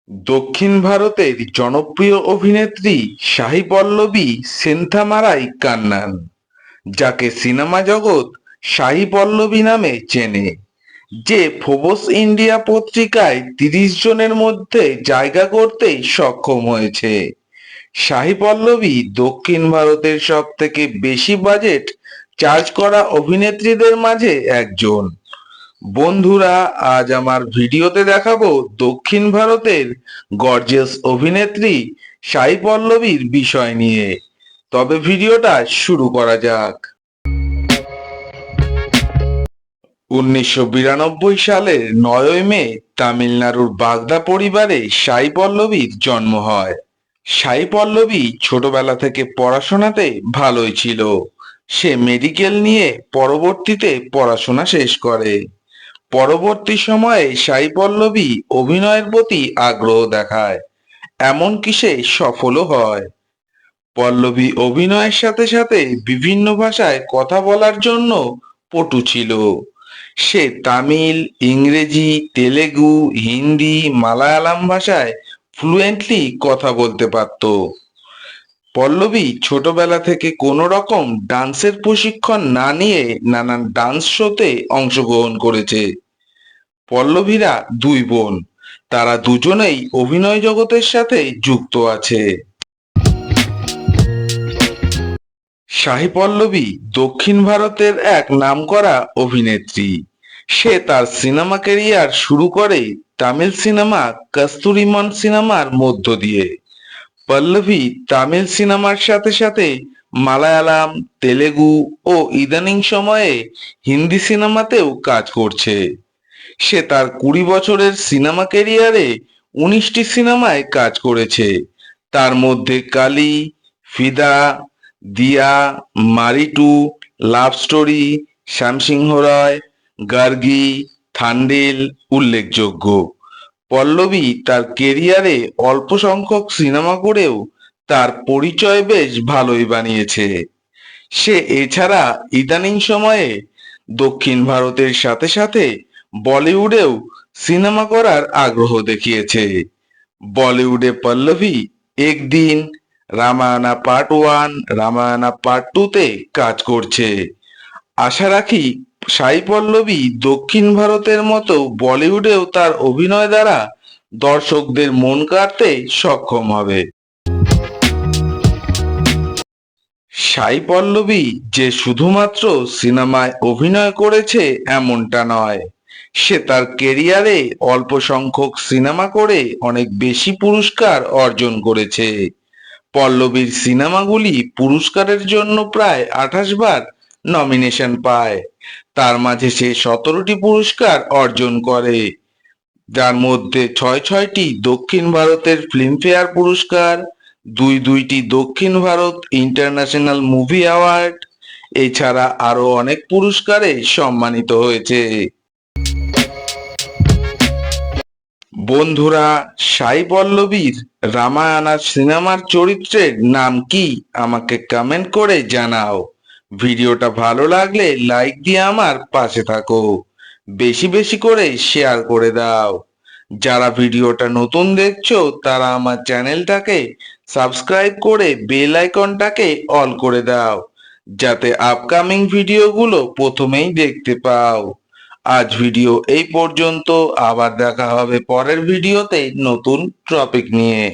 দক্ষিণ ভারতের জনপ্রিয় অভিনেত্রী সাহি পল্লবী সেন্থামারাই কান্নান, যাকে সিনেমা জগৎ সাহি পল্লবী নামে চেনে, যে ফোবস ইন্ডিয়া পত্রিকায় 30 জনের মধ্যে জায়গা করতেই সক্ষম হয়েছে। সাহি পল্লবী দক্ষিণ ভারতের সব থেকে বেশি বাজেট চার্জ করা অভিনেত্রীদের মাঝে একজন। বন্ধুরা, আজ আমার ভিডিওতে দেখাবো দক্ষিণ ভারতের গর্জিয়াস অভিনেত্রী সাই পল্লবীর বিষয় নিয়ে। তবে ভিডিওটা শুরু করা যাক। 1992 সালের 9 মে তামিলনাড়ুর বাগদা পরিবারে সাই পল্লবীর জন্ম হয়। সাই পল্লবী ছোটবেলা থেকে পড়াশোনাতে ভালোই ছিল। সে মেডিকেল নিয়ে পরবর্তীতে পড়াশোনা শেষ করে। পরবর্তী সময়ে সাই পল্লবী অভিনয়ের প্রতি আগ্রহ দেখায়, এমনকি সে সফলও হয়। পল্লবী অভিনয়ের সাথে সাথে বিভিন্ন ভাষায় কথা বলার জন্য পটু ছিল। সে তামিল, ইংরেজি, তেলেগু, হিন্দি, মালায়ালাম ভাষায় ফ্লুয়েন্টলি কথা বলতে পারত। পল্লবী ছোটবেলা থেকে কোনো রকম ডান্সের প্রশিক্ষণ না নিয়ে নানান ডান্স শোতে অংশগ্রহণ করেছে। পল্লবীরা দুই বোন, তারা দুজনেই অভিনয় জগতের সাথে যুক্ত আছে। সাহি পল্লবী দক্ষিণ ভারতের এক নামকরা অভিনেত্রী। সে তার সিনেমা ক্যারিয়ার শুরু করে তামিল সিনেমা কস্তুরিমন সিনেমার মধ্য দিয়ে। পল্লবী তামিল সিনেমার সাথে সাথে মালায়ালাম, তেলেগু ও ইদানিং সময়ে হিন্দি সিনেমাতেও কাজ করছে। সে তার 20 বছরের সিনেমা ক্যারিয়ারে 19টি সিনেমায় কাজ করেছে। তার মধ্যে কালী, ফিদা, দিয়া, মারিটু, লাভ স্টোরি, শ্যামসিংহ রয়, গার্গী, থান্ডেল উল্লেখযোগ্য। পল্লবী তার কেরিয়ারে অল্প সংখ্যক সিনেমা করেও তার পরিচয় বেশ ভালোই বানিয়েছে। সে এছাড়া ইদানিং সময়ে দক্ষিণ ভারতের সাথে সাথে বলিউডেও সিনেমা করার আগ্রহ দেখিয়েছে। বলিউডে পল্লবী একদিন, রামায়ণা পার্ট 1, রামায়ণা পার্ট 2-তে কাজ করছে। আশা রাখি সাই পল্লবী দক্ষিণ ভারতের মতো বলিউডেও তার অভিনয় দ্বারা দর্শকদের মন কাড়তে সক্ষম হবে। সাই পল্লবী যে শুধুমাত্র সিনেমায় অভিনয় করেছে এমনটা নয়, সে তার কেরিয়ারে অল্প সংখ্যক সিনেমা করে অনেক বেশি পুরস্কার অর্জন করেছে। পল্লবীর সিনেমাগুলি পুরস্কারের জন্য প্রায় 28 বার নমিনেশন পায়। তার মাঝে সে 17টি পুরস্কার অর্জন করে, যার মধ্যে 6টি দক্ষিণ ভারতের ফিল্মফেয়ার পুরস্কার, দুইটি দক্ষিণ ভারত ইন্টারন্যাশনাল মুভি অ্যাওয়ার্ড, এছাড়া আরো অনেক পুরস্কারে সম্মানিত হয়েছে। বন্ধুরা, সাই পল্লবীর রামায়ণা সিনেমার চরিত্রের নাম কি আমাকে কমেন্ট করে জানাও। ভিডিওটা ভালো লাগলে লাইক দিয়ে আমার পাশে থাকো, বেশি বেশি করে শেয়ার করে দাও। যারা ভিডিওটা নতুন দেখছো তারা আমার চ্যানেলটাকে সাবস্ক্রাইব করে বেল আইকনটাকে অল করে দাও, যাতে আপকামিং ভিডিওগুলো প্রথমেই দেখতে পাও। আজ ভিডিও এই পর্যন্ত, আবার দেখা হবে পরের ভিডিওতে নতুন টপিক নিয়ে।